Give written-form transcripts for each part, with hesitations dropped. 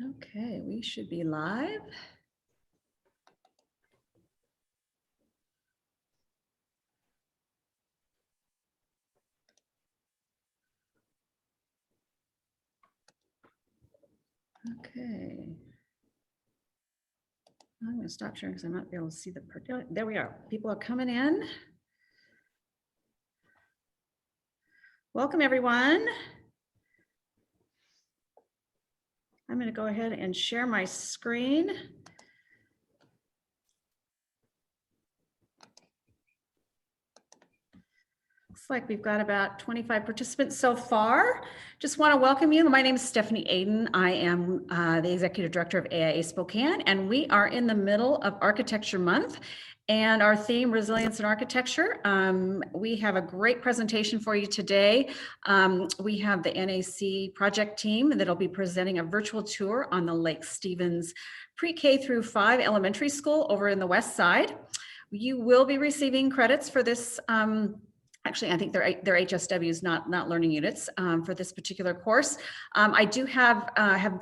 Okay, we should be live. Okay. I'm going to stop sharing because I'm not able to see the, there we are. People are coming in. Welcome, everyone. I'm going to go ahead and share my screen. Looks like we've got about 25 participants so far. Just want to welcome you. My name is Stephanie Aden. I am the Executive Director of AIA Spokane, and we are in the middle of Architecture Month. And our theme, Resilience in Architecture. We have a great presentation for you today. We have the NAC project team that'll be presenting a virtual tour on the Lake Stevens Pre-K through 5 elementary school over in the west side. You will be receiving credits for this. Actually, I think they're HSWs, not learning units for this particular course. I do have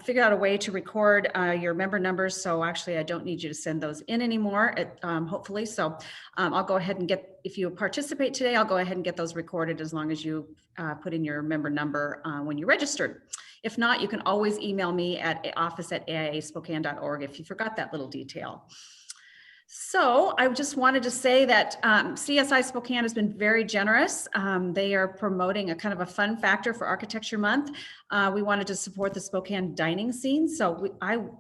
figured out a way to record your member numbers, so actually I don't need you to send those in anymore, hopefully. So I'll go ahead and get, if you participate today, I'll go ahead and get those recorded as long as you put in your member number when you registered. If not, you can always email me at office@aiaspokane.org if you forgot that little detail. So I just wanted to say that CSI Spokane has been very generous. They are promoting a kind of a fun factor for Architecture Month. We wanted to support the Spokane dining scene. So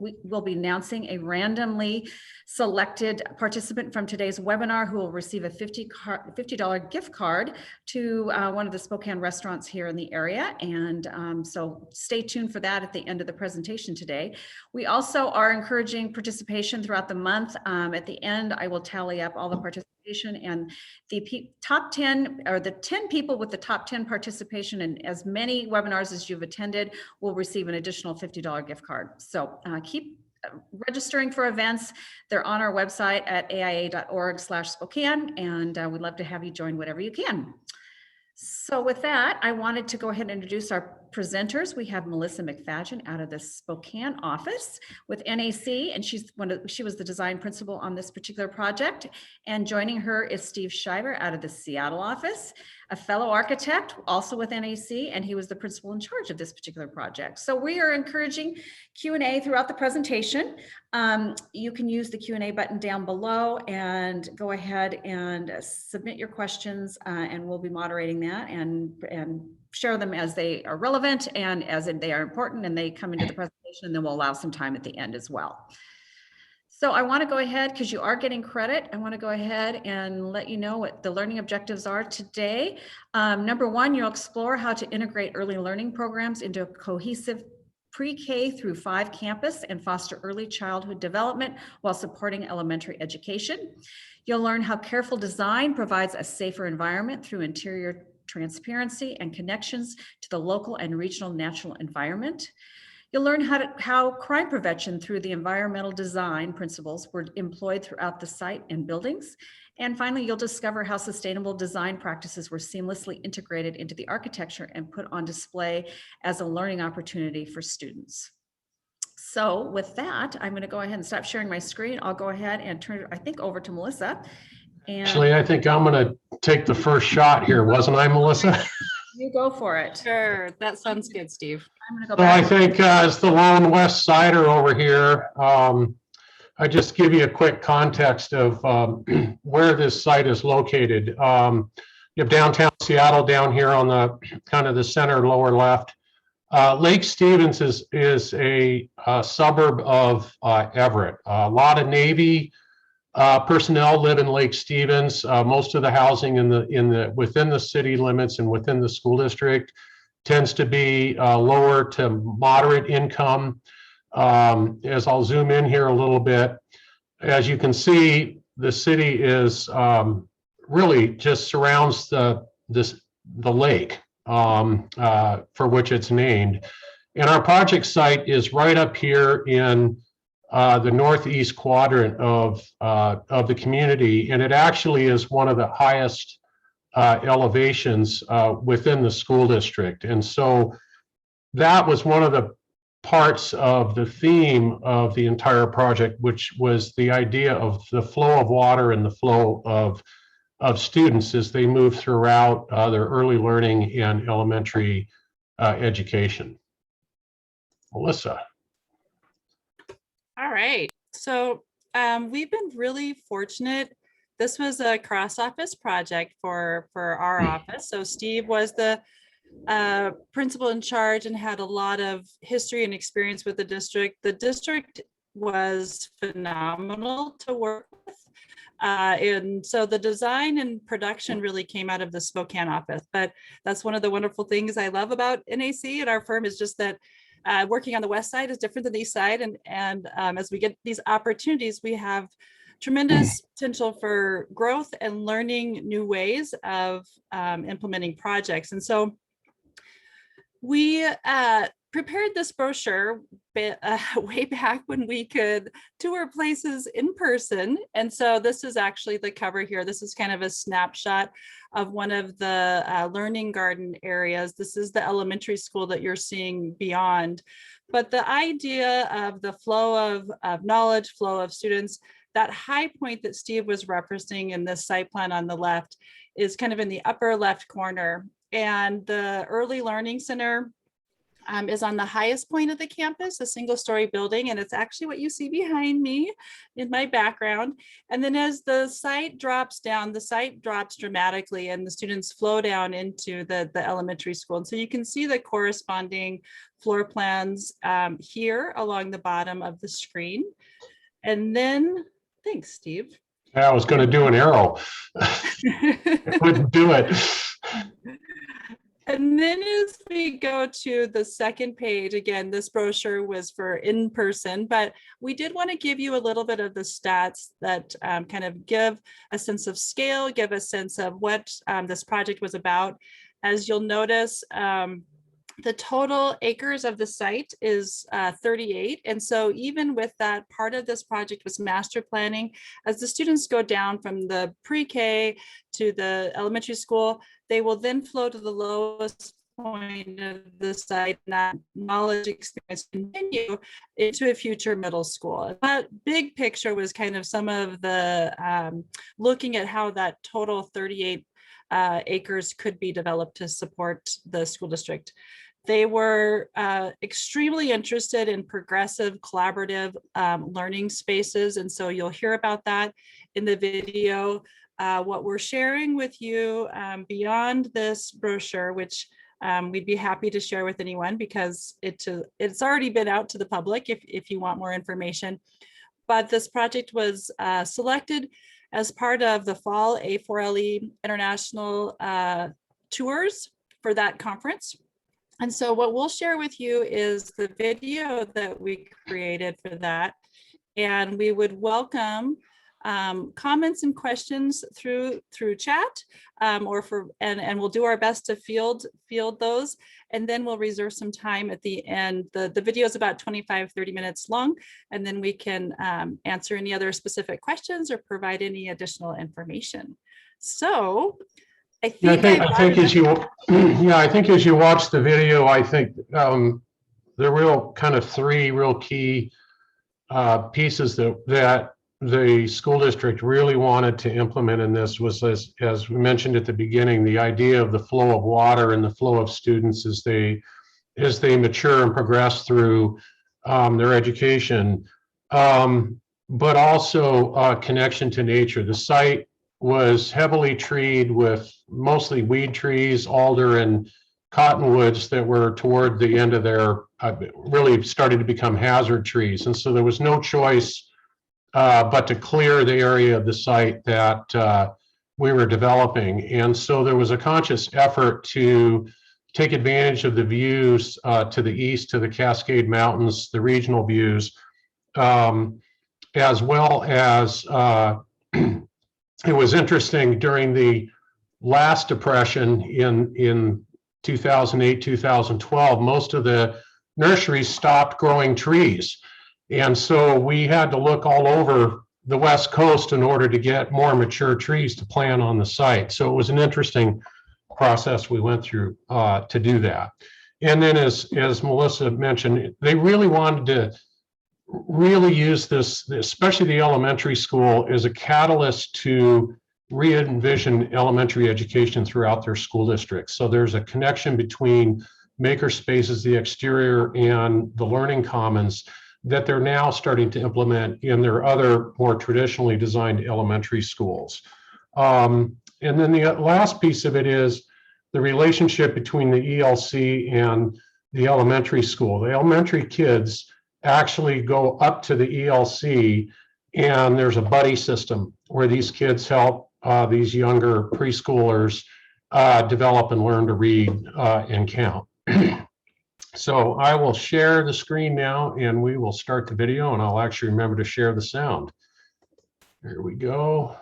we will be announcing a randomly selected participant from today's webinar who will receive a $50 gift card to one of the Spokane restaurants here in the area. And so stay tuned for that at the end of the presentation today. We also are encouraging participation throughout the month. At the end, I will tally up all the participation, and the top 10 or the 10 people with the top 10 participation and as many webinars as you've attended will receive an additional $50 gift card. So keep registering for events. They're on our website at aia.org/Spokane, and we'd love to have you join whatever you can. So with that, I wanted to go ahead and introduce our presenters. We have Melissa McFadgen out of the Spokane office with NAC, and she was the design principal on this particular project. And joining her is Steve Shiver out of the Seattle office, a fellow architect also with NAC, and he was the principal in charge of this particular project. So we are encouraging Q&A throughout the presentation. You can use the Q&A button down below and go ahead and submit your questions, and we'll be moderating that and share them as they are relevant and as they are important and they come into the presentation, and then we'll allow some time at the end as well. So I want to go ahead, because you are getting credit, I want to go ahead and let you know what the learning objectives are today. Number one, you'll explore how to integrate early learning programs into a cohesive Pre-K through 5 campus and foster early childhood development while supporting elementary education. You'll learn how careful design provides a safer environment through interior transparency and connections to the local and regional natural environment. You'll learn how crime prevention through the environmental design principles were employed throughout the site and buildings. And finally, you'll discover how sustainable design practices were seamlessly integrated into the architecture and put on display as a learning opportunity for students. So with that, I'm going to go ahead and stop sharing my screen. I'll go ahead and turn it, I think, over to Melissa. And actually, I think I'm going to take the first shot here, wasn't I, Melissa? You go for it. Sure, that sounds good, Steve. I'm going to go So back. I think as the lone West Sider over here, I just give you a quick context of where this site is located. You have downtown Seattle down here on the kind of the center lower left. Lake Stevens is a suburb of Everett. A lot of Navy personnel live in Lake Stevens. Most of the housing within the city limits and within the school district tends to be lower to moderate income. As I'll zoom in here a little bit, as you can see, the city is really just surrounds the lake for which it's named. And our project site is right up here in the northeast quadrant of the community, and it actually is one of the highest elevations within the school district. And so that was one of the parts of the theme of the entire project, which was the idea of the flow of water and the flow of students as they move throughout their early learning and elementary education. Melissa. All right. So we've been really fortunate. This was a cross-office project for our office. So Steve was the principal in charge and had a lot of history and experience with the district. The district was phenomenal to work with. And so the design and production really came out of the Spokane office. But that's one of the wonderful things I love about NAC and our firm is just that working on the west side is different than the east side. And as we get these opportunities, we have tremendous potential for growth and learning new ways of implementing projects. And so we prepared this brochure way back when we could tour places in person. And so this is actually the cover here. This is kind of a snapshot of one of the learning garden areas. This is the elementary school that you're seeing beyond. But the idea of the flow of knowledge, flow of students, that high point that Steve was referencing in this site plan on the left is kind of in the upper left corner. And the Early Learning Center is on the highest point of the campus, a single-story building, and it's actually what you see behind me in my background. And then as the site drops down, the site drops dramatically and the students flow down into the elementary school. And so you can see the corresponding floor plans here along the bottom of the screen. And then, thanks, Steve. I was going to do an arrow. I wouldn't do it. And then as we go to the second page, again, this brochure was for in person, but we did want to give you a little bit of the stats that kind of give a sense of scale, give a sense of what this project was about. As you'll notice, the total acres of the site is 38. And so even with that, part of this project was master planning. As the students go down from the pre-K to the elementary school, they will then flow to the lowest point of the site, and that knowledge experience continue into a future middle school. That big picture was kind of some of the looking at how that total 38 acres could be developed to support the school district. They were extremely interested in progressive, collaborative learning spaces. And so you'll hear about that in the video. What we're sharing with you beyond this brochure, which we'd be happy to share with anyone because it's already been out to the public if you want more information. But this project was selected as part of the fall A4LE International tours for that conference. And so what we'll share with you is the video that we created for that. And we would welcome comments and questions through chat and we'll do our best to field those. And then we'll reserve some time at the end. The video is about 25-30 minutes long, and then we can answer any other specific questions or provide any additional information. So I think as you watch the video, I think the real kind of three real key pieces that the school district really wanted to implement in this was, as we mentioned at the beginning, the idea of the flow of water and the flow of students as they mature and progress through their education, but also connection to nature. The site was heavily treed with mostly weed trees, alder and cottonwoods that were toward the end of their really started to become hazard trees. And so there was no choice but to clear the area of the site that we were developing. And so there was a conscious effort to take advantage of the views to the east, to the Cascade Mountains, the regional views, as well as it was interesting during the last depression in 2008, 2012, most of the nurseries stopped growing trees. And so we had to look all over the West Coast in order to get more mature trees to plant on the site. So it was an interesting process we went through to do that. And then as Melissa mentioned, they really wanted to really use this, especially the elementary school, as a catalyst to re-envision elementary education throughout their school districts. So there's a connection between makerspaces, the exterior, and the learning commons that they're now starting to implement in their other more traditionally designed elementary schools. And then the last piece of it is the relationship between the ELC and the elementary school. The elementary kids actually go up to the ELC, and there's a buddy system where these kids help these younger preschoolers develop and learn to read and count. So I will share the screen now, and we will start the video, and I'll actually remember to share the sound. Here we go.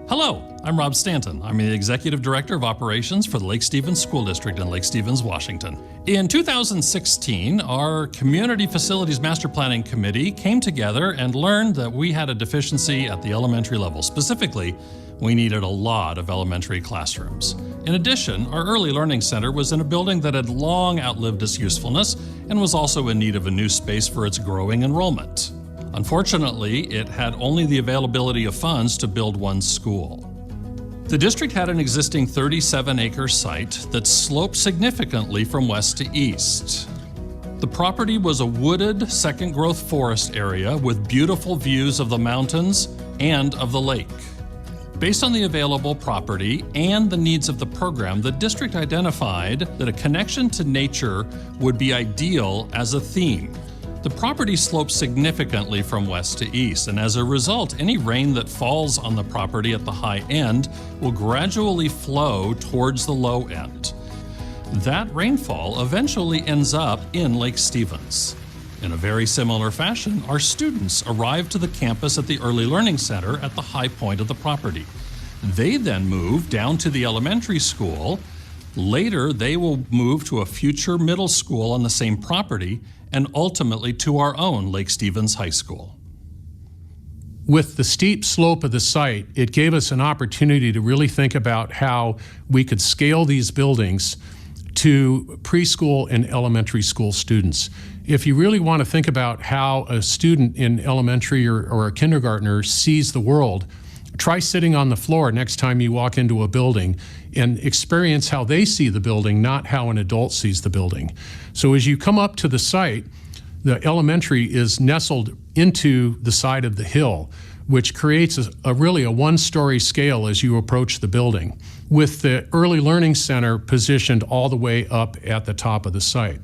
Hello, I'm Rob Stanton. I'm the Executive Director of Operations for the Lake Stevens School District in Lake Stevens, Washington. In 2016, our Community Facilities Master Planning Committee came together and learned that we had a deficiency at the elementary level. Specifically, we needed a lot of elementary classrooms. In addition, our Early Learning Center was in a building that had long outlived its usefulness and was also in need of a new space for its growing enrollment. Unfortunately, it had only the availability of funds to build one school. The district had an existing 37-acre site that sloped significantly from west to east. The property was a wooded second-growth forest area with beautiful views of the mountains and of the lake. Based on the available property and the needs of the program, the district identified that a connection to nature would be ideal as a theme. The property slopes significantly from west to east, and as a result, any rain that falls on the property at the high end will gradually flow towards the low end. That rainfall eventually ends up in Lake Stevens. In a very similar fashion, our students arrive to the campus at the Early Learning Center at the high point of the property. They then move down to the elementary school. Later, they will move to a future middle school on the same property, and ultimately to our own Lake Stevens High School. With the steep slope of the site, it gave us an opportunity to really think about how we could scale these buildings to preschool and elementary school students. If you really want to think about how a student in elementary or a kindergartner sees the world, try sitting on the floor next time you walk into a building and experience how they see the building, not how an adult sees the building. So as you come up to the site, the elementary is nestled into the side of the hill, which creates really a one-story scale as you approach the building, with the Early Learning Center positioned all the way up at the top of the site.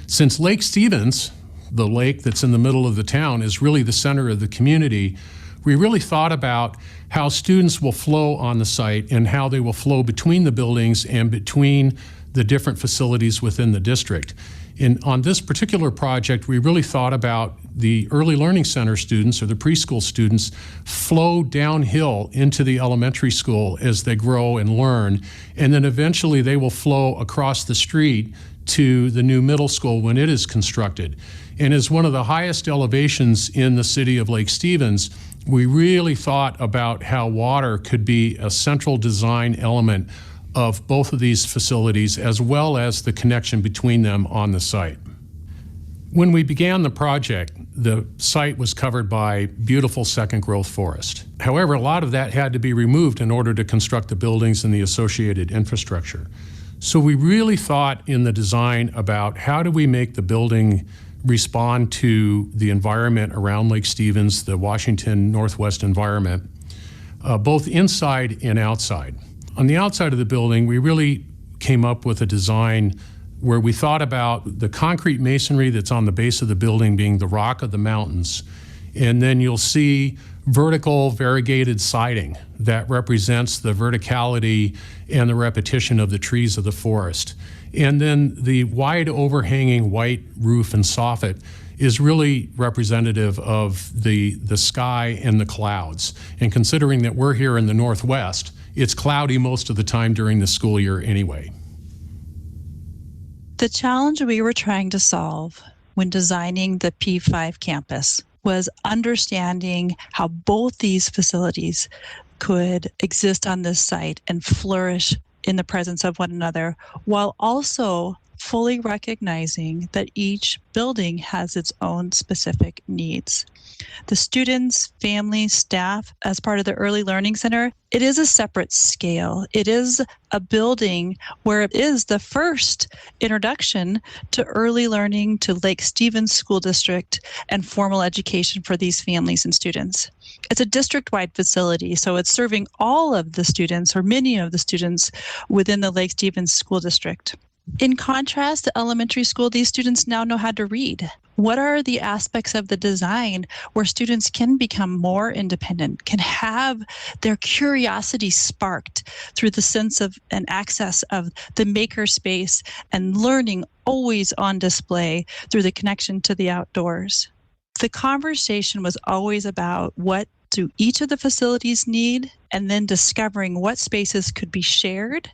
Since Lake Stevens, the lake that's in the middle of the town, is really the center of the community, we really thought about how students will flow on the site and how they will flow between the buildings and between the different facilities within the district. And on this particular project, we really thought about the Early Learning Center students or the preschool students flow downhill into the elementary school as they grow and learn, and then eventually they will flow across the street to the new middle school when it is constructed. And as one of the highest elevations in the city of Lake Stevens, we really thought about how water could be a central design element of both of these facilities, as well as the connection between them on the site. When we began the project, the site was covered by beautiful second growth forest. However, a lot of that had to be removed in order to construct the buildings and the associated infrastructure. So we really thought in the design about how do we make the building respond to the environment around Lake Stevens, the Washington Northwest environment, both inside and outside. On the outside of the building, we really came up with a design where we thought about the concrete masonry that's on the base of the building being the rock of the mountains. And then you'll see vertical variegated siding that represents the verticality and the repetition of the trees of the forest. And then the wide overhanging white roof and soffit is really representative of the sky and the clouds. And considering that we're here in the Northwest, it's cloudy most of the time during the school year anyway. The challenge we were trying to solve when designing the P5 campus was understanding how both these facilities could exist on this site and flourish in the presence of one another, while also fully recognizing that each building has its own specific needs. The students, families, staff, as part of the Early Learning Center, it is a separate scale. It is a building where it is the first introduction to early learning, to Lake Stevens School District, and formal education for these families and students. It's a district-wide facility, so it's serving all of the students, or many of the students, within the Lake Stevens School District. In contrast to elementary school, these students now know how to read. What are the aspects of the design where students can become more independent, can have their curiosity sparked through the sense of and access of the makerspace and learning always on display through the connection to the outdoors? The conversation was always about what do each of the facilities need, and then discovering what spaces could be shared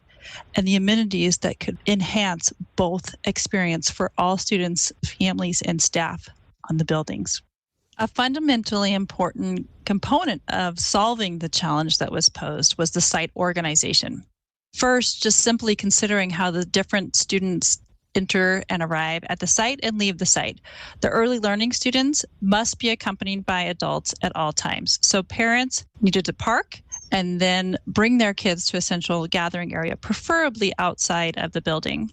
and the amenities that could enhance both experience for all students, families, and staff on the buildings. A fundamentally important component of solving the challenge that was posed was the site organization. First, just simply considering how the different students enter and arrive at the site and leave the site. The early learning students must be accompanied by adults at all times. So parents needed to park and then bring their kids to a central gathering area, preferably outside of the building,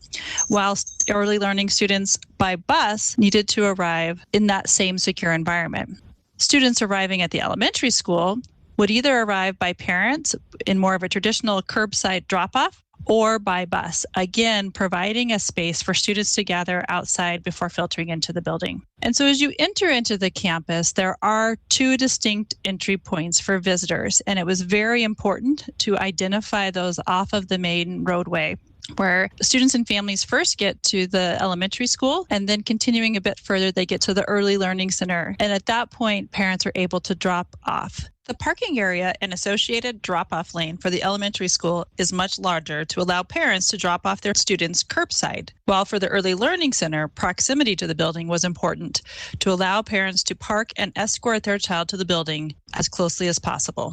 whilst early learning students by bus needed to arrive in that same secure environment. Students arriving at the elementary school would either arrive by parents in more of a traditional curbside drop-off or by bus, again, providing a space for students to gather outside before filtering into the building. And so as you enter into the campus, there are two distinct entry points for visitors, and it was very important to identify those off of the main roadway, where students and families first get to the elementary school, and then continuing a bit further, they get to the Early Learning Center. And at that point, parents are able to drop off. The parking area and associated drop-off lane for the elementary school is much larger to allow parents to drop off their students curbside, while for the Early Learning Center, proximity to the building was important to allow parents to park and escort their child to the building as closely as possible.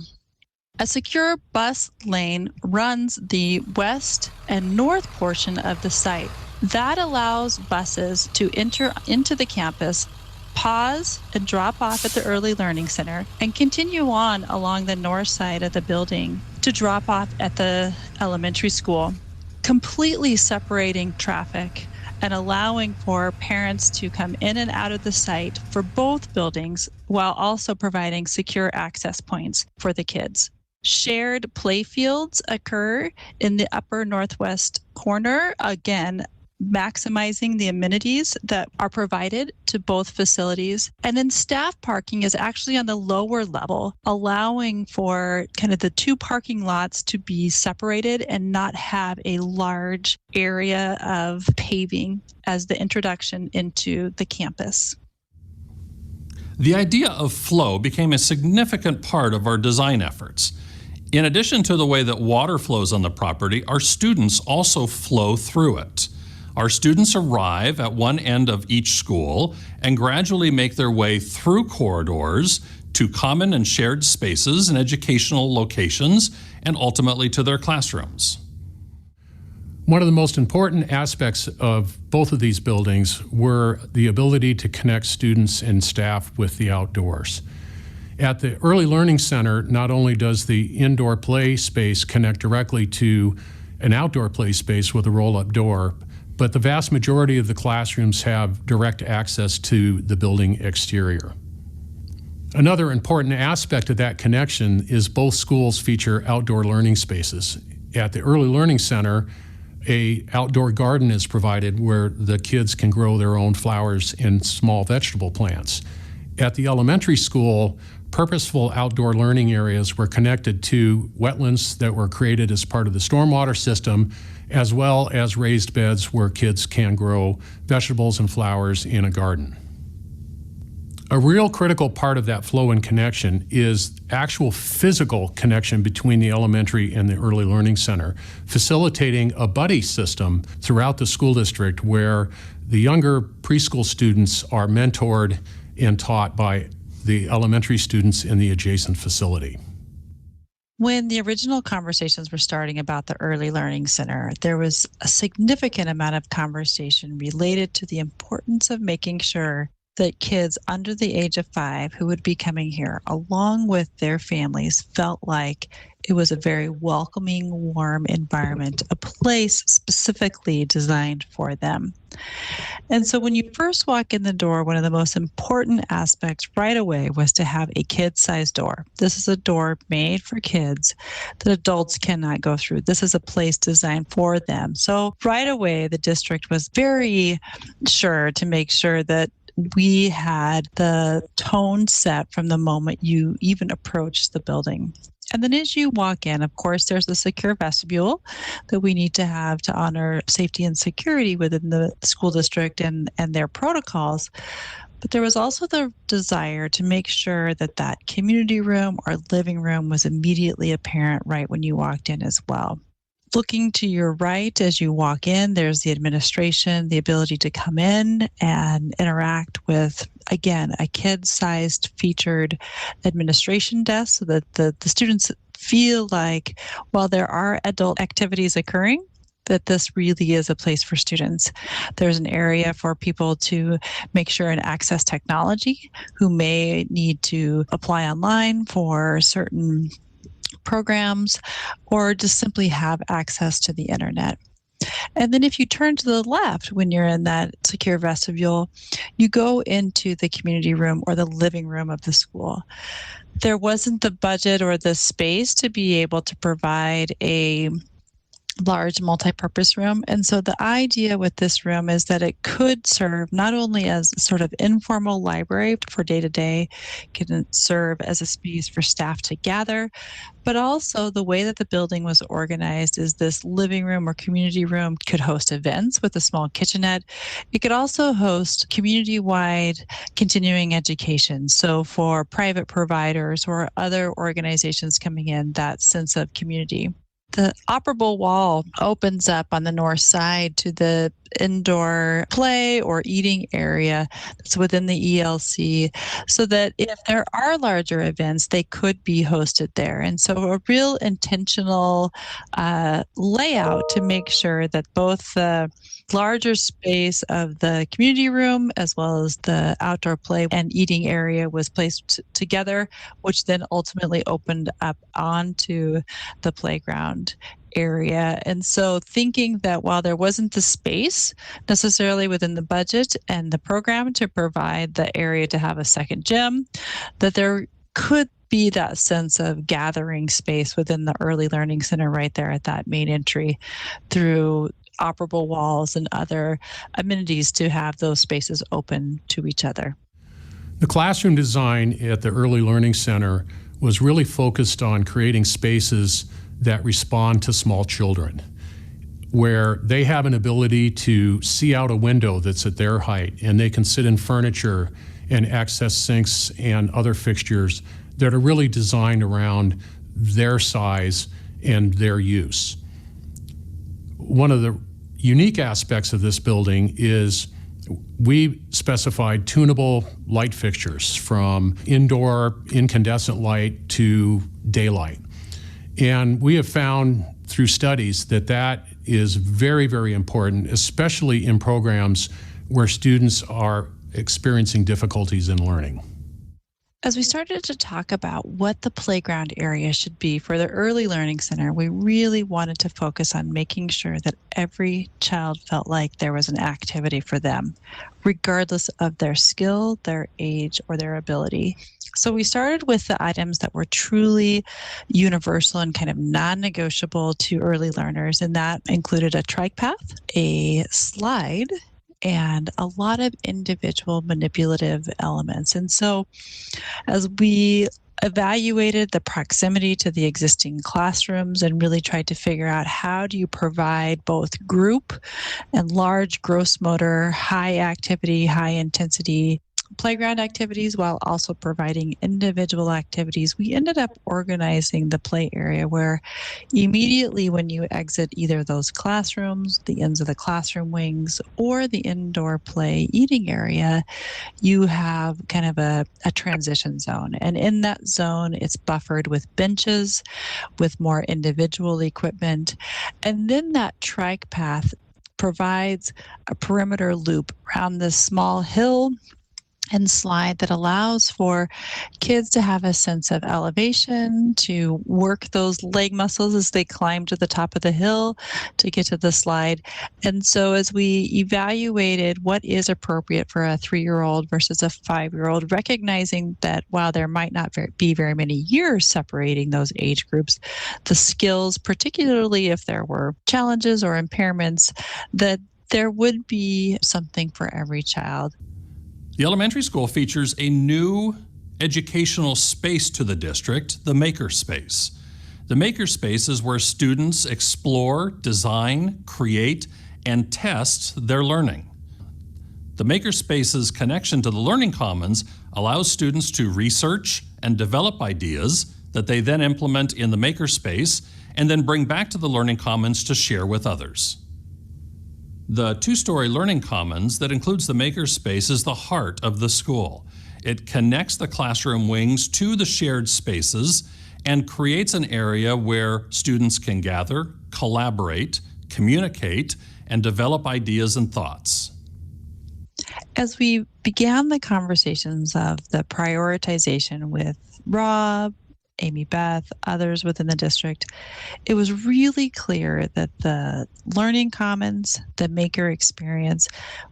A secure bus lane runs the west and north portion of the site. That allows buses to enter into the campus, pause and drop off at the Early Learning Center, and continue on along the north side of the building to drop off at the elementary school, completely separating traffic and allowing for parents to come in and out of the site for both buildings, while also providing secure access points for the kids. Shared playfields occur in the upper northwest corner, again, maximizing the amenities that are provided to both facilities. And then staff parking is actually on the lower level, allowing for kind of the two parking lots to be separated and not have a large area of paving as the introduction into the campus. The idea of flow became a significant part of our design efforts. In addition to the way that water flows on the property, our students also flow through it. Our students arrive at one end of each school and gradually make their way through corridors to common and shared spaces and educational locations, and ultimately to their classrooms. One of the most important aspects of both of these buildings were the ability to connect students and staff with the outdoors. At the Early Learning Center, not only does the indoor play space connect directly to an outdoor play space with a roll-up door, but the vast majority of the classrooms have direct access to the building exterior. Another important aspect of that connection is both schools feature outdoor learning spaces. At the Early Learning Center, an outdoor garden is provided where the kids can grow their own flowers and small vegetable plants. At the elementary school, purposeful outdoor learning areas were connected to wetlands that were created as part of the stormwater system, as well as raised beds where kids can grow vegetables and flowers in a garden. A real critical part of that flow and connection is actual physical connection between the elementary and the Early Learning Center, facilitating a buddy system throughout the school district where the younger preschool students are mentored and taught by the elementary students in the adjacent facility. When the original conversations were starting about the Early Learning Center, there was a significant amount of conversation related to the importance of making sure that kids under the age of 5 who would be coming here, along with their families, felt like it was a very welcoming, warm environment, a place specifically designed for them. And so when you first walk in the door, one of the most important aspects right away was to have a kid-sized door. This is a door made for kids that adults cannot go through. This is a place designed for them. So right away, the district was very sure to make sure that we had the tone set from the moment you even approached the building. And then as you walk in, of course, there's the secure vestibule that we need to have to honor safety and security within the school district and their protocols. But there was also the desire to make sure that that community room or living room was immediately apparent right when you walked in as well. Looking to your right as you walk in, there's the administration, the ability to come in and interact with, again, a kid-sized featured administration desk so that the students feel like while there are adult activities occurring, that this really is a place for students. There's an area for people to make sure and access technology who may need to apply online for certain programs or just simply have access to the internet. And then if you turn to the left when you're in that secure vestibule, you go into the community room or the living room of the school. There wasn't the budget or the space to be able to provide a large multi-purpose room. And so the idea with this room is that it could serve not only as a sort of informal library for day-to-day, can serve as a space for staff to gather, but also the way that the building was organized is this living room or community room could host events with a small kitchenette. It could also host community-wide continuing education. So for private providers or other organizations coming in, that sense of community. The operable wall opens up on the north side to the indoor play or eating area that's within the ELC so that if there are larger events, they could be hosted there. And so a real intentional layout to make sure that both the larger space of the community room as well as the outdoor play and eating area was placed together, which then ultimately opened up onto the playground area. And so thinking that while there wasn't the space necessarily within the budget and the program to provide the area to have a second gym, that there could be that sense of gathering space within the Early Learning Center right there at that main entry through operable walls and other amenities to have those spaces open to each other. The classroom design at the Early Learning Center was really focused on creating spaces that respond to small children, where they have an ability to see out a window that's at their height and they can sit in furniture and access sinks and other fixtures that are really designed around their size and their use. One of the unique aspects of this building is we specified tunable light fixtures from indoor incandescent light to daylight. And we have found through studies that that is very, very important, especially in programs where students are experiencing difficulties in learning. As we started to talk about what the playground area should be for the Early Learning Center, we really wanted to focus on making sure that every child felt like there was an activity for them, regardless of their skill, their age, or their ability. So we started with the items that were truly universal and kind of non-negotiable to early learners, and that included a trike path, a slide, and a lot of individual manipulative elements. And so as we evaluated the proximity to the existing classrooms and really tried to figure out how do you provide both group and large gross motor, high activity, high intensity playground activities while also providing individual activities. We ended up organizing the play area where immediately when you exit either those classrooms, the ends of the classroom wings, or the indoor play eating area, you have kind of a transition zone. And in that zone, it's buffered with benches, with more individual equipment. And then that trike path provides a perimeter loop around this small hill and slide that allows for kids to have a sense of elevation, to work those leg muscles as they climb to the top of the hill to get to the slide. And so as we evaluated what is appropriate for a 3-year-old versus a 5-year-old, recognizing that while there might not be very many years separating those age groups, the skills, particularly if there were challenges or impairments, that there would be something for every child. The elementary school features a new educational space to the district, the Makerspace. The Makerspace is where students explore, design, create, and test their learning. The Makerspace's connection to the Learning Commons allows students to research and develop ideas that they then implement in the Makerspace and then bring back to the Learning Commons to share with others. The 2-story Learning Commons that includes the Makerspace is the heart of the school. It connects the classroom wings to the shared spaces and creates an area where students can gather, collaborate, communicate, and develop ideas and thoughts. As we began the conversations of the prioritization with Rob, Amy Beth, others within the district, it was really clear that the Learning Commons, the maker experience,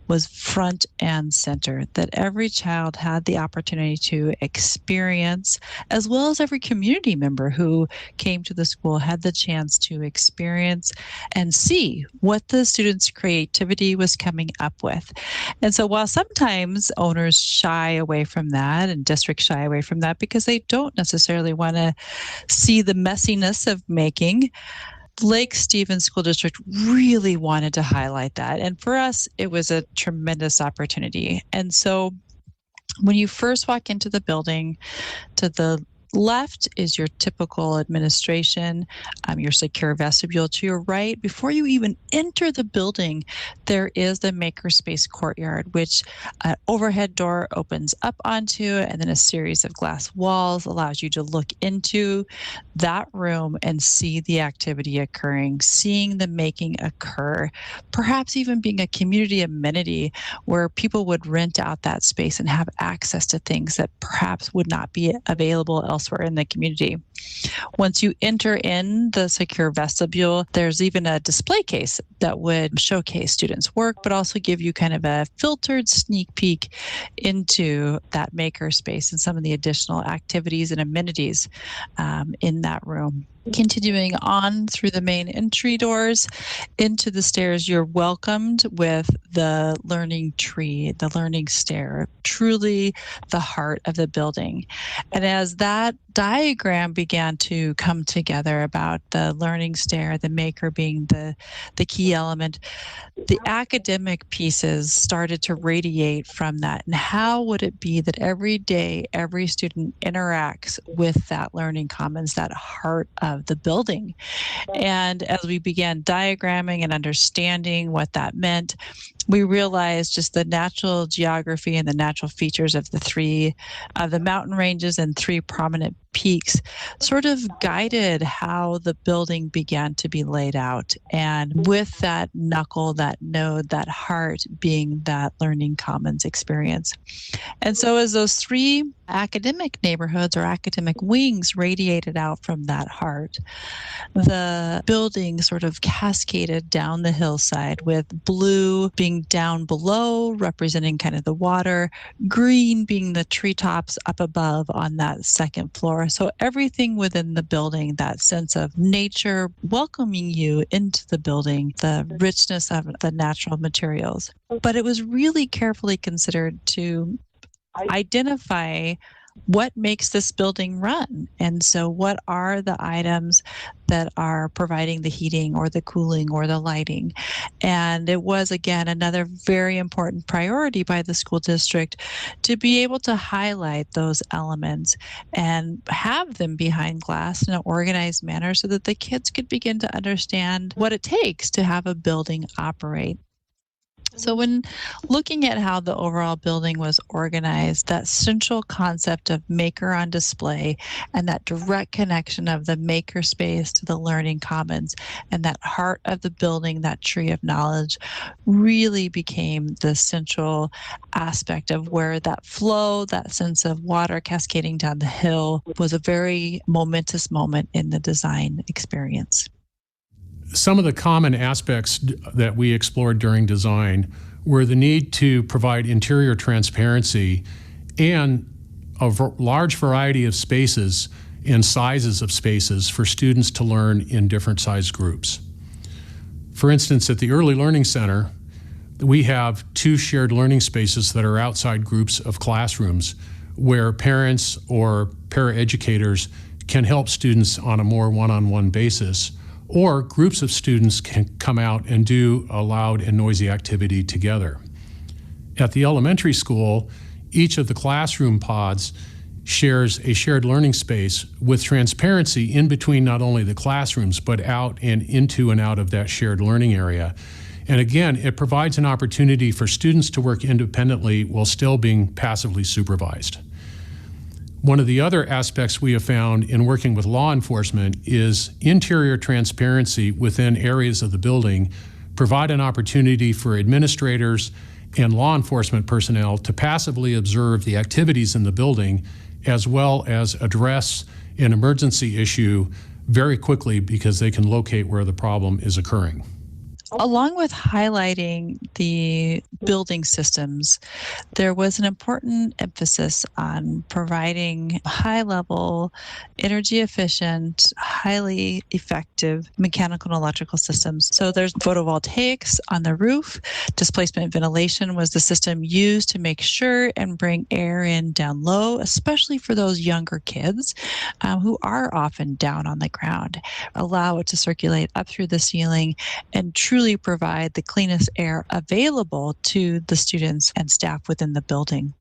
was front and center, that every child had the opportunity to experience, as well as every community member who came to the school had the chance to experience and see what the students' creativity was coming up with. And so while sometimes owners shy away from that and districts shy away from that because they don't necessarily want to see the messiness of making, Lake Stevens School District really wanted to highlight that. And for us, it was a tremendous opportunity. And so when you first walk into the building, to the left is your typical administration, your secure vestibule. To your right, before you even enter the building, there is the Makerspace Courtyard, which an overhead door opens up onto, and then a series of glass walls allows you to look into that room and see the activity occurring, seeing the making occur, perhaps even being a community amenity where people would rent out that space and have access to things that perhaps would not be available elsewhere in the community. Once you enter in the secure vestibule, there's even a display case that would showcase students' work, but also give you kind of a filtered sneak peek into that maker space and some of the additional activities and amenities in that room. Continuing on through the main entry doors into the stairs, you're welcomed with the learning tree, the learning stair, truly the heart of the building. And as that diagram began to come together about the learning stair, the maker being the key element, the academic pieces started to radiate from that. And how would it be that every day, every student interacts with that learning commons, that heart of the building? And as we began diagramming and understanding what that meant, we realized just the natural geography and the natural features of the mountain ranges and 3 prominent peaks sort of guided how the building began to be laid out. And with that knuckle, that node, that heart being that learning commons experience. And so as those 3 academic neighborhoods or academic wings radiated out from that heart, the building sort of cascaded down the hillside, with blue being down below, representing kind of the water, green being the treetops up above on that second floor. So everything within the building, that sense of nature welcoming you into the building, the richness of the natural materials. But it was really carefully considered to identify what makes this building run? And so what are the items that are providing the heating or the cooling or the lighting? And it was, again, another very important priority by the school district to be able to highlight those elements and have them behind glass in an organized manner so that the kids could begin to understand what it takes to have a building operate. So when looking at how the overall building was organized, that central concept of maker on display and that direct connection of the makerspace to the learning commons and that heart of the building, that tree of knowledge, really became the central aspect of where that flow, that sense of water cascading down the hill was a very momentous moment in the design experience. Some of the common aspects that we explored during design were the need to provide interior transparency and a large variety of spaces and sizes of spaces for students to learn in different size groups. For instance, at the Early Learning Center, we have 2 shared learning spaces that are outside groups of classrooms where parents or paraeducators can help students on a more one-on-one basis, or groups of students can come out and do a loud and noisy activity together. At the elementary school, each of the classroom pods shares a shared learning space with transparency in between not only the classrooms, but out and into and out of that shared learning area. And again, it provides an opportunity for students to work independently while still being passively supervised. One of the other aspects we have found in working with law enforcement is interior transparency within areas of the building provide an opportunity for administrators and law enforcement personnel to passively observe the activities in the building as well as address an emergency issue very quickly because they can locate where the problem is occurring. Along with highlighting the building systems, there was an important emphasis on providing high-level, energy-efficient, highly effective mechanical and electrical systems. So there's photovoltaics on the roof. Displacement ventilation was the system used to make sure and bring air in down low, especially for those younger kids who are often down on the ground. Allow it to circulate up through the ceiling and truly provide the cleanest air available to the students and staff within the building.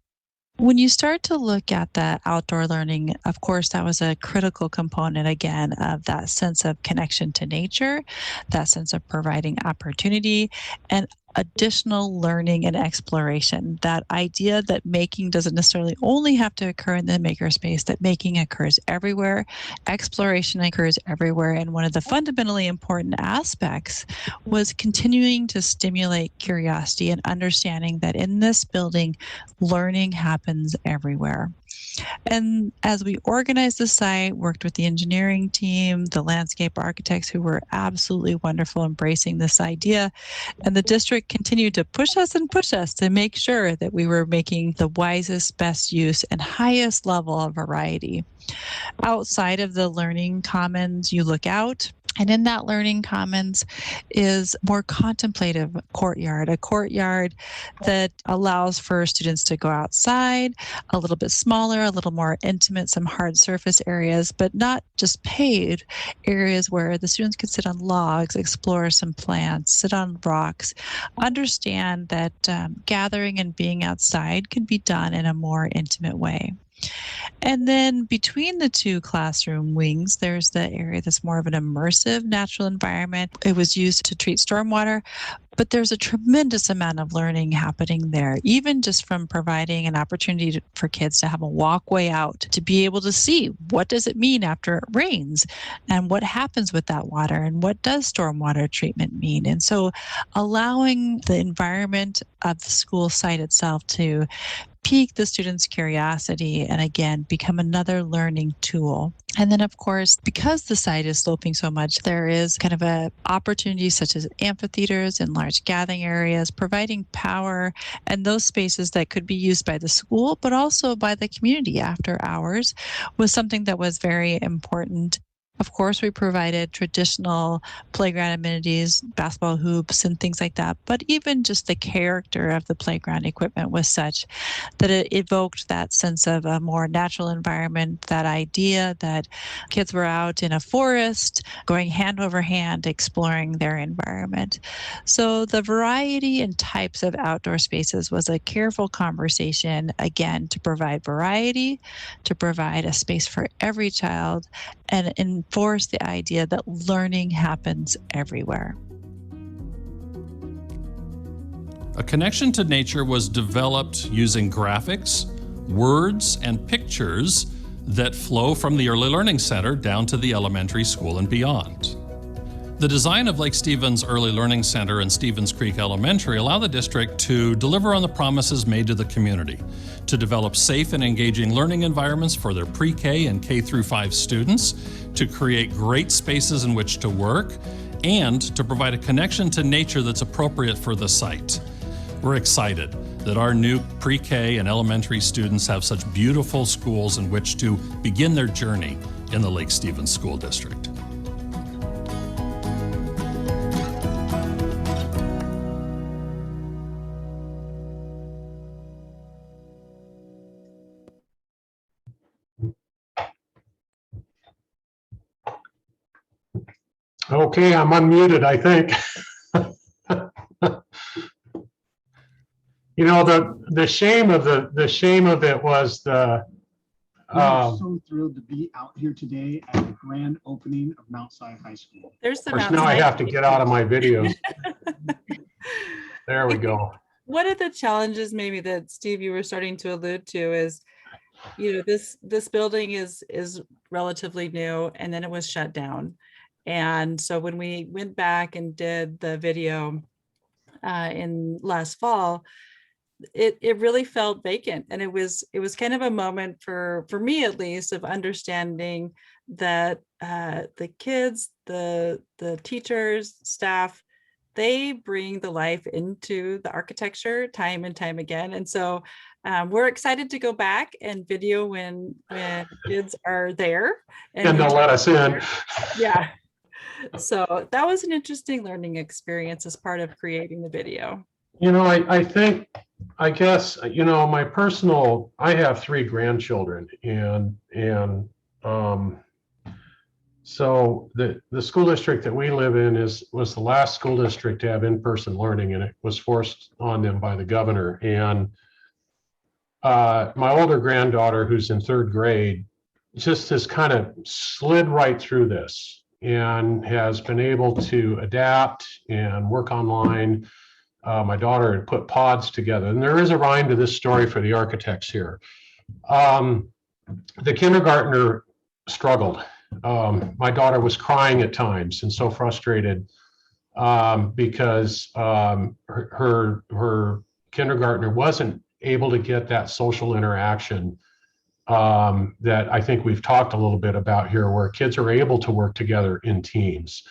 When you start to look at the outdoor learning, of course, that was a critical component, again, of that sense of connection to nature, that sense of providing opportunity, and additional learning and exploration. That idea that making doesn't necessarily only have to occur in the makerspace, that making occurs everywhere, exploration occurs everywhere. And one of the fundamentally important aspects was continuing to stimulate curiosity and understanding that in this building, learning happens everywhere. And as we organized the site, worked with the engineering team, the landscape architects who were absolutely wonderful embracing this idea, and the district continued to push us to make sure that we were making the wisest, best use and highest level of variety. Outside of the learning commons, you look out. And in that learning commons is more contemplative courtyard, a courtyard that allows for students to go outside, a little bit smaller, a little more intimate, some hard surface areas, but not just paved areas where the students could sit on logs, explore some plants, sit on rocks, understand that gathering and being outside can be done in a more intimate way. And then between the 2 classroom wings, there's the area that's more of an immersive natural environment. It was used to treat stormwater, but there's a tremendous amount of learning happening there, even just from providing an opportunity for kids to have a walkway out, to be able to see what does it mean after it rains and what happens with that water and what does stormwater treatment mean. And so allowing the environment of the school site itself to pique the students' curiosity and again become another learning tool. And then of course, because the site is sloping so much, there is kind of a opportunity such as amphitheaters and large gathering areas, providing power and those spaces that could be used by the school, but also by the community after hours was something that was very important. Of course, we provided traditional playground amenities, basketball hoops, and things like that. But even just the character of the playground equipment was such that it evoked that sense of a more natural environment, that idea that kids were out in a forest, going hand over hand, exploring their environment. So the variety and types of outdoor spaces was a careful conversation, again, to provide variety, to provide a space for every child, and enforce the idea that learning happens everywhere. A connection to nature was developed using graphics, words, and pictures that flow from the Early Learning Center down to the elementary school and beyond. The design of Lake Stevens Early Learning Center and Stevens Creek Elementary allow the district to deliver on the promises made to the community, to develop safe and engaging learning environments for their pre-K and K-5 students, to create great spaces in which to work, and to provide a connection to nature that's appropriate for the site. We're excited that our new pre-K and elementary students have such beautiful schools in which to begin their journey in the Lake Stevens School District. Okay, I'm unmuted, I think. You know, the shame of it was the We are so thrilled to be out here today at the grand opening of Mount Si High School. There's the of course, Mount now I Si. have to get out of my videos. There we go. One of the challenges maybe that Steve, you were starting to allude to is, you know, this building is relatively new, and then it was shut down. And so when we went back and did the video in last fall, it really felt vacant. And it was kind of a moment for me, at least, of understanding that the kids, the teachers, staff, they bring the life into the architecture time and time again. And so we're excited to go back and video when kids are there. And they'll let us in. Yeah. So that was an interesting learning experience as part of creating the video. You know, I guess, you know, I have 3 grandchildren, and so the school district that we live in was the last school district to have in-person learning, and it was forced on them by the governor. And my older granddaughter, who's in 3rd grade, just has kind of slid right through this and has been able to adapt and work online. My daughter had put pods together, and there is a rhyme to this story for the architects here. The kindergartner struggled. My daughter was crying at times and so frustrated because her kindergartner wasn't able to get that social interaction that I think we've talked a little bit about here, where kids are able to work together in teams.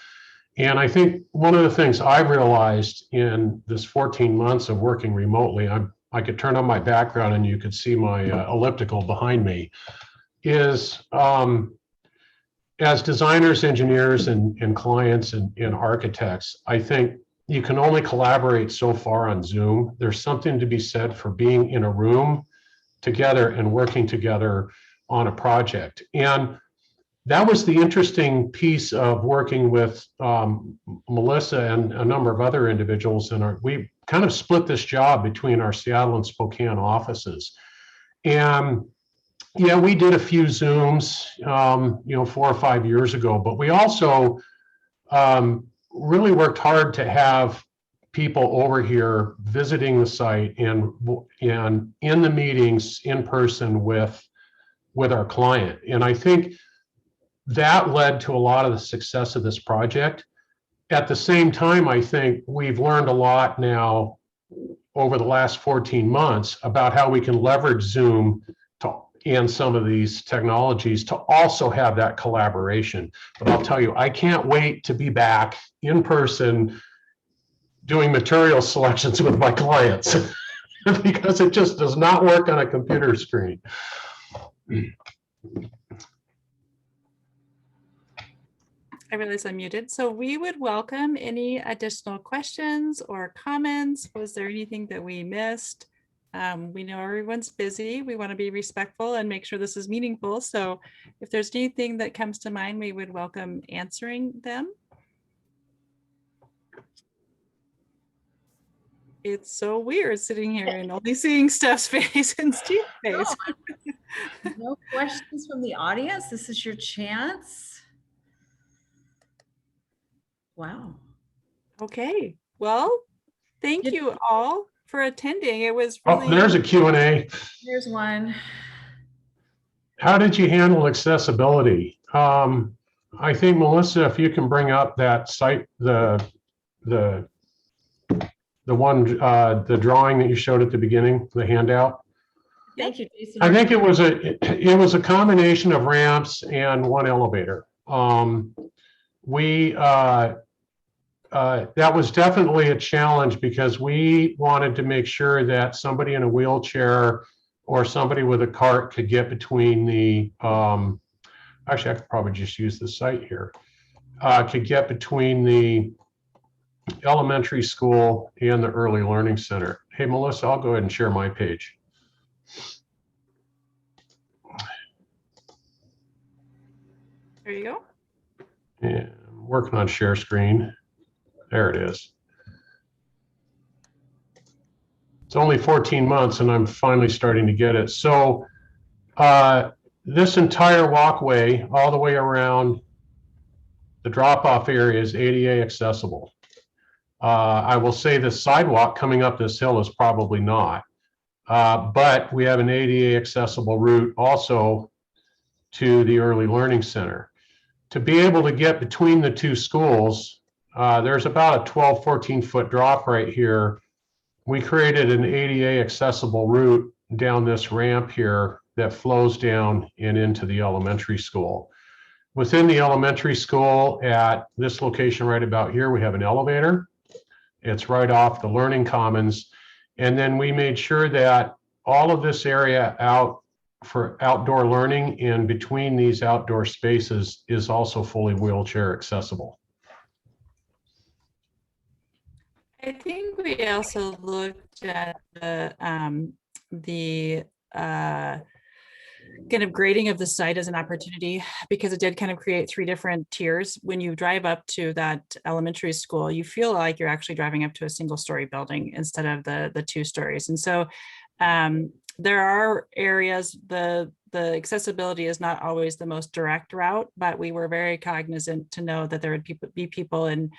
And I think one of the things I've realized in this 14 months of working remotely, I could turn on my background and you could see my elliptical behind me, is as designers, engineers, and clients and architects, I think you can only collaborate so far on Zoom. There's something to be said for being in a room together and working together on a project. And that was the interesting piece of working with Melissa and a number of other individuals. And we kind of split this job between our Seattle and Spokane offices. And yeah, we did a few Zooms, you know, 4 or 5 years ago, but we also really worked hard to have people over here visiting the site and in the meetings in person with our client. And I think that led to a lot of the success of this project. At the same time, I think we've learned a lot now over the last 14 months about how we can leverage Zoom and some of these technologies to also have that collaboration. But I'll tell you, I can't wait to be back in person doing material selections with my clients because it just does not work on a computer screen. I realize I'm muted. So we would welcome any additional questions or comments. Was there anything that we missed? We know everyone's busy. We want to be respectful and make sure this is meaningful. So if there's anything that comes to mind, we would welcome answering them. It's so weird sitting here and only seeing Steph's face and Steve's face. No questions from the audience. This is your chance. Wow. Okay, well, thank you all for attending. It was really— Oh, there's a Q&A. Here's one. How did you handle accessibility? I think, Melissa, if you can bring up that site, the one, the drawing that you showed at the beginning, the handout. Thank you, Jason. I think it was a combination of ramps and one elevator. That was definitely a challenge because we wanted to make sure that somebody in a wheelchair or somebody with a cart could get between the, actually, I could probably just use the site here, could get between the elementary school and the early learning center. Hey, Melissa, I'll go ahead and share my page. There you go. Yeah, I'm working on share screen. There it is. It's only 14 months and I'm finally starting to get it. So this entire walkway all the way around the drop-off area is ADA accessible. I will say the sidewalk coming up this hill is probably not, but we have an ADA accessible route also to the early learning center. To be able to get between the two schools, there's about a 12, 14 foot drop right here. We created an ADA accessible route down this ramp here that flows down and into the elementary school. Within the elementary school at this location right about here, we have an elevator. It's right off the learning commons. And then we made sure that all of this area out for outdoor learning and between these outdoor spaces is also fully wheelchair accessible. I think we also looked at the kind of grading of the site as an opportunity, because it did kind of create three different tiers. When you drive up to that elementary school, you feel like you're actually driving up to a single story building instead of the 2 stories. And so there are areas, the accessibility is not always the most direct route, but we were very cognizant to know that there would be people in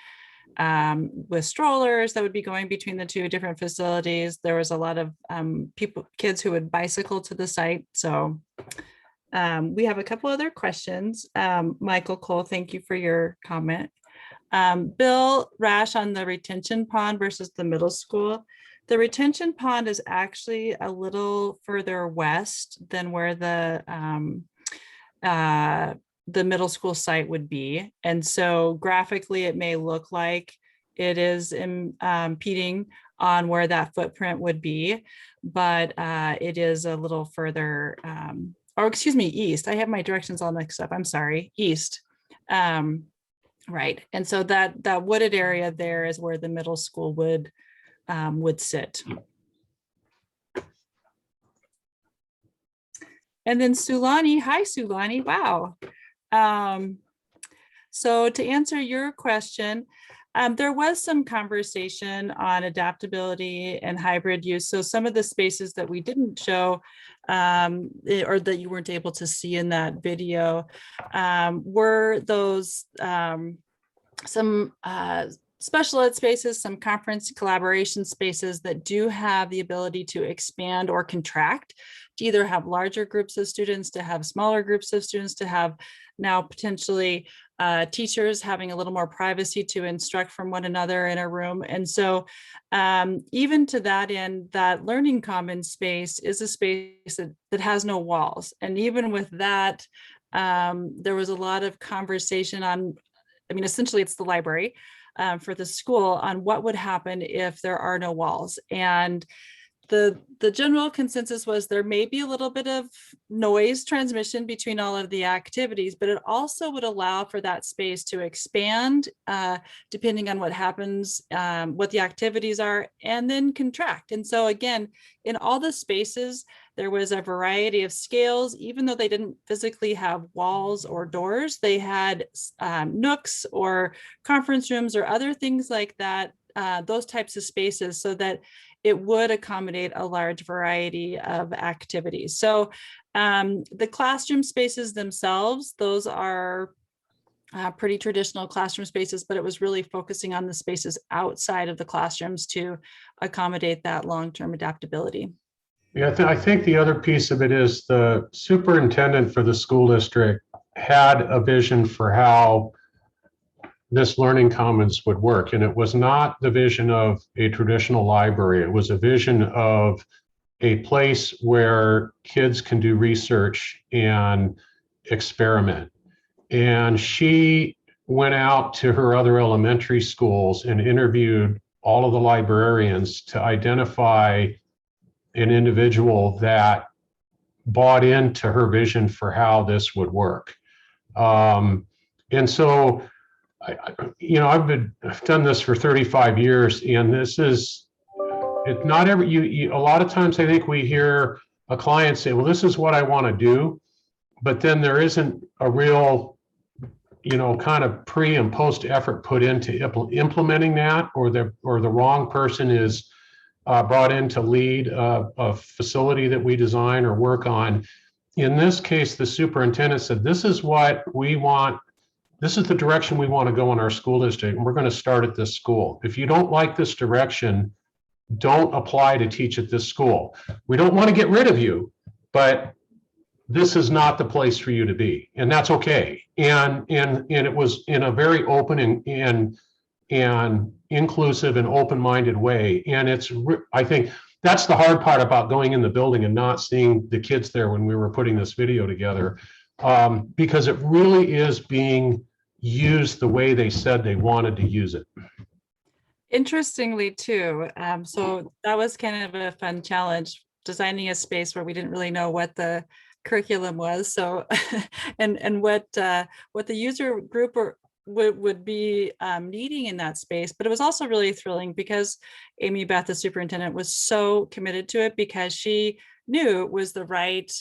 with strollers that would be going between the 2 different facilities. There was a lot of kids who would bicycle to the site. So we have a couple other questions. Michael Cole, thank you for your comment. Bill Rash on the retention pond versus the middle school. The retention pond is actually a little further west than where the middle school site would be. And so graphically, it may look like it is impeding on where that footprint would be, but it is a little further, or excuse me, east. I have my directions all mixed up. I'm sorry, east. Right. And so that wooded area there is where the middle school would sit. And then Sulani, hi Sulani, wow. So to answer your question, there was some conversation on adaptability and hybrid use. So some of the spaces that we didn't show or that you weren't able to see in that video were those some special ed spaces, some conference collaboration spaces that do have the ability to expand or contract, to either have larger groups of students, to have smaller groups of students, to have now potentially teachers having a little more privacy to instruct from one another in a room. And so even to that end, that learning commons space is a space that has no walls. And even with that, there was a lot of conversation on, I mean, essentially it's the library for the school on what would happen if there are no walls. And the general consensus was there may be a little bit of noise transmission between all of the activities, but it also would allow for that space to expand depending on what happens, what the activities are, and then contract. And so again, in all the spaces, there was a variety of scales. Even though they didn't physically have walls or doors, they had nooks or conference rooms or other things like that, those types of spaces, so that it would accommodate a large variety of activities. So the classroom spaces themselves, those are pretty traditional classroom spaces, but it was really focusing on the spaces outside of the classrooms to accommodate that long-term adaptability. Yeah, I think the other piece of it is the superintendent for the school district had a vision for how this learning commons would work. And it was not the vision of a traditional library. It was a vision of a place where kids can do research and experiment. And she went out to her other elementary schools and interviewed all of the librarians to identify an individual that bought into her vision for how this would work. And so, I've done this for 35 years, and this is, it's not every, a lot of times I think we hear a client say, well, this is what I want to do, but then there isn't a real, kind of pre and post effort put into implementing that, or the wrong person is brought in to lead a facility that we design or work on. In this case, the superintendent said, this is what we want. This is the direction we want to go in our school district, and we're going to start at this school. If you don't like this direction, don't apply to teach at this school. We don't want to get rid of you, but this is not the place for you to be, and that's okay. And it was in a very open and inclusive and open-minded way. And I think that's the hard part about going in the building and not seeing the kids there when we were putting this video together, because it really is being used the way they said they wanted to use it. Interestingly too, so that was kind of a fun challenge, designing a space where we didn't really know what the curriculum was. So, and what the user group would be needing in that space. But it was also really thrilling because Amy Beth, the superintendent, was so committed to it, because she knew it was the right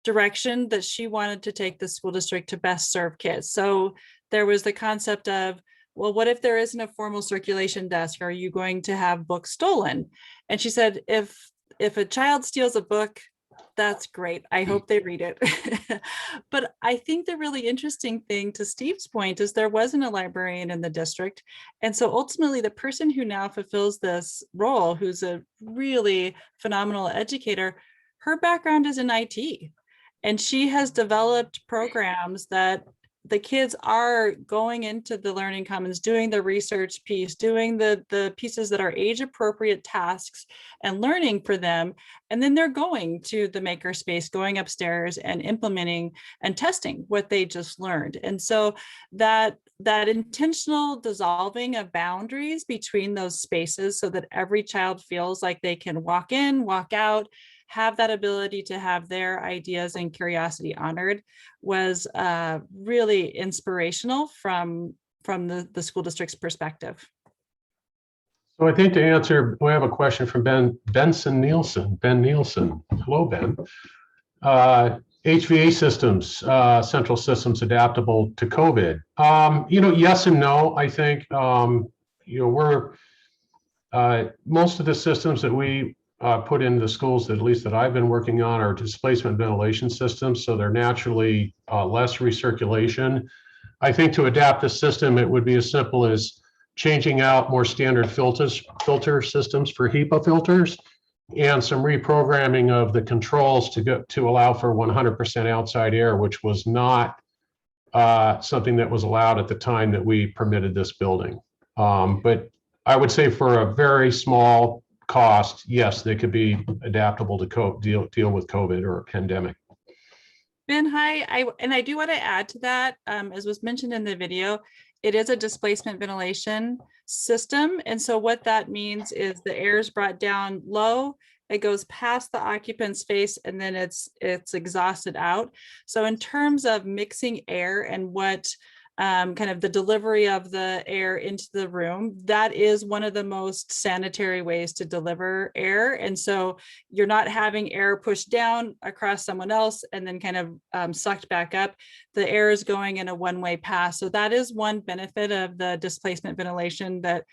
direction that she wanted to take the school district to best serve kids. So there was the concept of, well, what if there isn't a formal circulation desk? Are you going to have books stolen? And she said, if a child steals a book, that's great. I hope they read it. But I think the really interesting thing, to Steve's point, is there wasn't a librarian in the district. And so ultimately the person who now fulfills this role, who's a really phenomenal educator, her background is in IT. And she has developed programs that the kids are going into the learning commons, doing the research piece, doing the pieces that are age appropriate tasks and learning for them. And then they're going to the makerspace, going upstairs and implementing and testing what they just learned. And so that intentional dissolving of boundaries between those spaces, so that every child feels like they can walk in, walk out, have that ability to have their ideas and curiosity honored, was really inspirational from the school district's perspective. So I think to answer, we have a question from Ben Nielsen. Hello, Ben. HVA systems, central systems adaptable to COVID. Yes and no. I think we're most of the systems that we put into the schools, at least that I've been working on, are displacement ventilation systems, so they're naturally less recirculation. I think to adapt the system, it would be as simple as changing out more standard filter systems for HEPA filters, and some reprogramming of the controls to allow for 100% outside air, which was not something that was allowed at the time that we permitted this building. But I would say for a very small cost, yes, they could be adaptable to deal with COVID or a pandemic. Ben, hi. I do want to add to that, as was mentioned in the video, it is a displacement ventilation system. And so what that means is the air is brought down low it goes past the occupant space, and then it's exhausted out. So in terms of mixing air and what kind of the delivery of the air into the room, that is one of the most sanitary ways to deliver air. And so you're not having air pushed down across someone else and then kind of sucked back up. The air is going in a one-way pass. So that is one benefit of the displacement ventilation that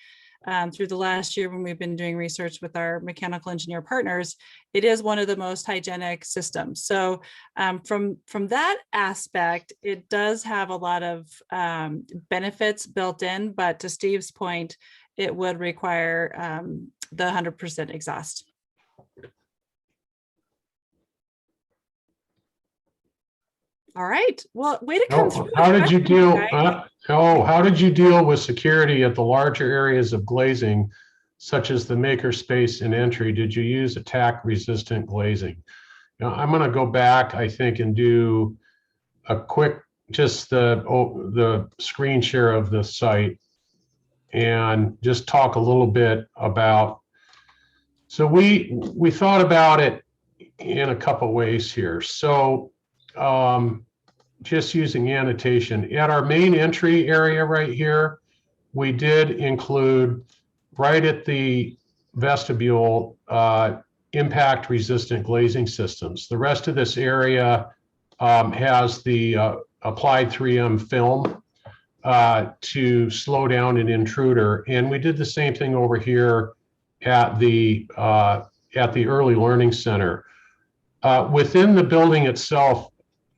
through the last year when we've been doing research with our mechanical engineer partners, it is one of the most hygienic systems. So from that aspect, it does have a lot of benefits built in, but to Steve's point, it would require the 100% exhaust. All right. Well, way to come through. How did you deal? How did you deal with security at the larger areas of glazing, such as the makerspace and entry? Did you use attack-resistant glazing? Now, I'm going to go back, I think, and do a quick, just the screen share of the site, and just talk a little bit about. So we thought about it in a couple ways here. So. Just using annotation at our main entry area right here, we did include right at the vestibule impact resistant glazing systems. The rest of this area has the applied 3M film to slow down an intruder, and we did the same thing over here at the Early Learning Center. Within the building itself,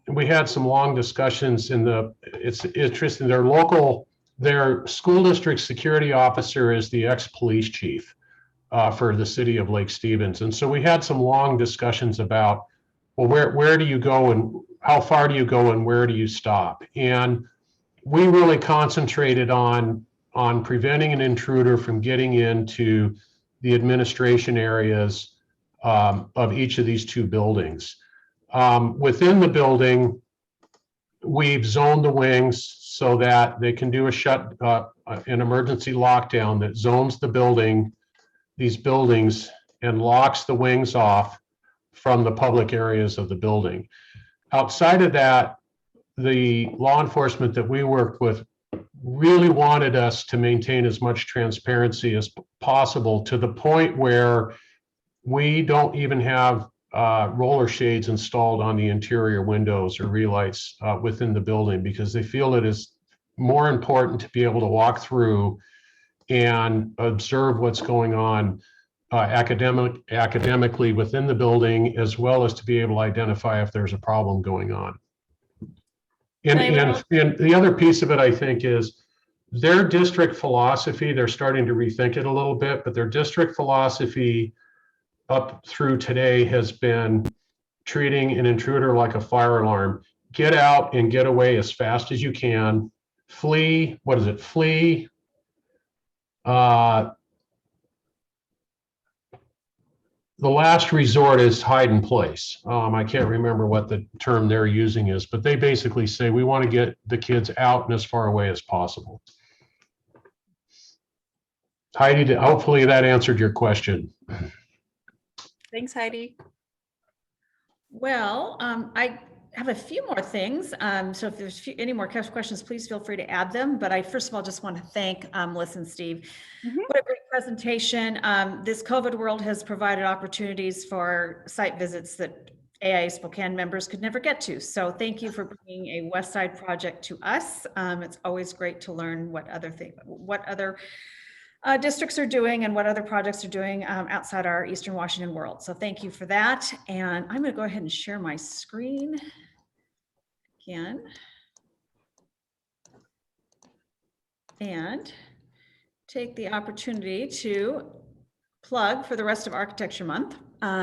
we had some long discussions it's interesting, their school district security officer is the ex-police chief for the city of Lake Stevens. And so we had some long discussions about, well, where do you go and how far do you go and where do you stop? And we really concentrated on preventing an intruder from getting into the administration areas of each of these two buildings. Within the building, we've zoned the wings so that they can do an emergency lockdown that zones these buildings, and locks the wings off from the public areas of the building. Outside of that, the law enforcement that we work with really wanted us to maintain as much transparency as possible, to the point where we don't even have roller shades installed on the interior windows or relights within the building, because they feel it is more important to be able to walk through and observe what's going on academically within the building, as well as to be able to identify if there's a problem going on. And the other piece of it, I think, is their district philosophy. They're starting to rethink it a little bit, but their district philosophy up through today has been treating an intruder like a fire alarm. Get out and get away as fast as you can. Flee, what is it? Flee. The last resort is hide in place. I can't remember what the term they're using is, but they basically say we want to get the kids out and as far away as possible. Heidi, hopefully that answered your question. Thanks, Heidi. Well, I have a few more things. So if there's any more questions, please feel free to add them. But I first of all just want to thank Melissa and Steve. What a great presentation. This COVID world has provided opportunities for site visits that AIA Spokane members could never get to. So thank you for bringing a West Side project to us. It's always great to learn what other districts are doing and what other projects are doing outside our Eastern Washington world. So thank you for that. And I'm going to go ahead and share my screen again. And take the opportunity to plug for the rest of Architecture Month,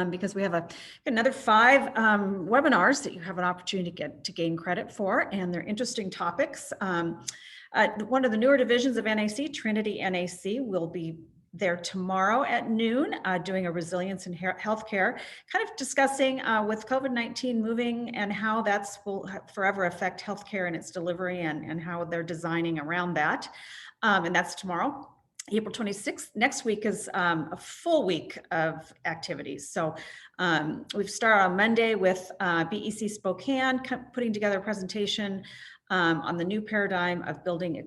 because we have another 5 webinars that you have an opportunity to gain credit for, and they're interesting topics. One of the newer divisions of NAC, Trinity NAC, will be there tomorrow at noon, doing a resilience in healthcare, kind of discussing with COVID-19 moving and how that's will forever affect healthcare and its delivery, and how they're designing around that. And that's tomorrow. April 26th, next week is a full week of activities. So we've started on Monday with BEC Spokane putting together a presentation on the new paradigm of building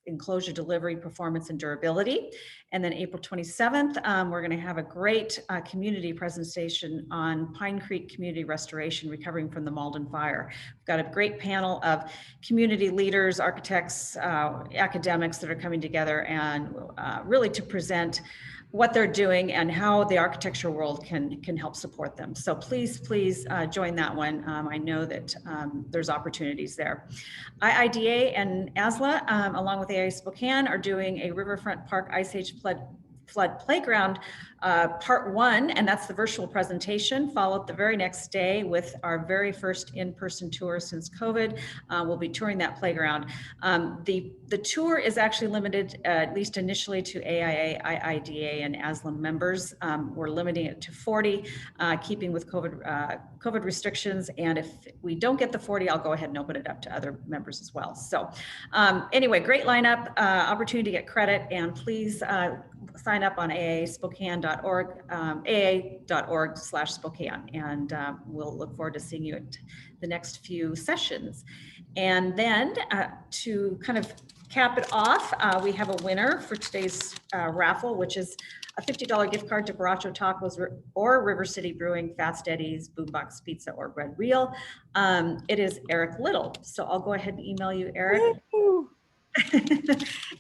enclosure delivery, performance, and durability. And then April 27th, we're going to have a great community presentation on Pine Creek Community Restoration, recovering from the Malden fire. We've got a great panel of community leaders, architects, academics that are coming together and really to present what they're doing and how the architecture world can help support them. So please join that one. I know that there's opportunities there. IIDA and ASLA, along with AIA Spokane, are doing a Riverfront Park Ice Age Flood Playground part 1, and that's the virtual presentation, followed the very next day with our very first in-person tour since COVID. We'll be touring that playground. The tour is actually limited, at least initially, to AIA, IIDA, and ASLA members. We're limiting it to 40, keeping with COVID restrictions. And if we don't get the 40, I'll go ahead and open it up to other members as well. So anyway, great lineup, opportunity to get credit, and please sign up on aaspokane.org, aa.org/Spokane, and we'll look forward to seeing you at the next few sessions. And then to kind of cap it off, we have a winner for today's raffle, which is a $50 gift card to Borracho Tacos or River City Brewing, Fast Eddie's, Boombox Pizza, or Red Reel. It is Eric Little. So I'll go ahead and email you, Eric.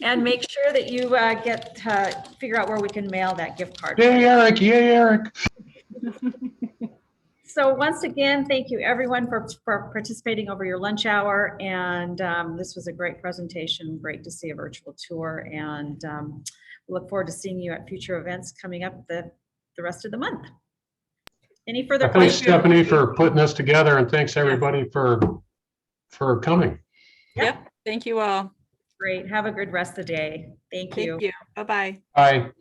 And make sure that you get to figure out where we can mail that gift card. Yay, Eric. Yay, Eric. So once again, thank you everyone for participating over your lunch hour. And this was a great presentation. Great to see a virtual tour, and we look forward to seeing you at future events coming up the rest of the month. Any further Thanks, questions? Stephanie, for putting this together, and thanks everybody for coming. Yep. Thank you all. Great. Have a good rest of the day. Thank you. Thank you. Bye-bye. Bye.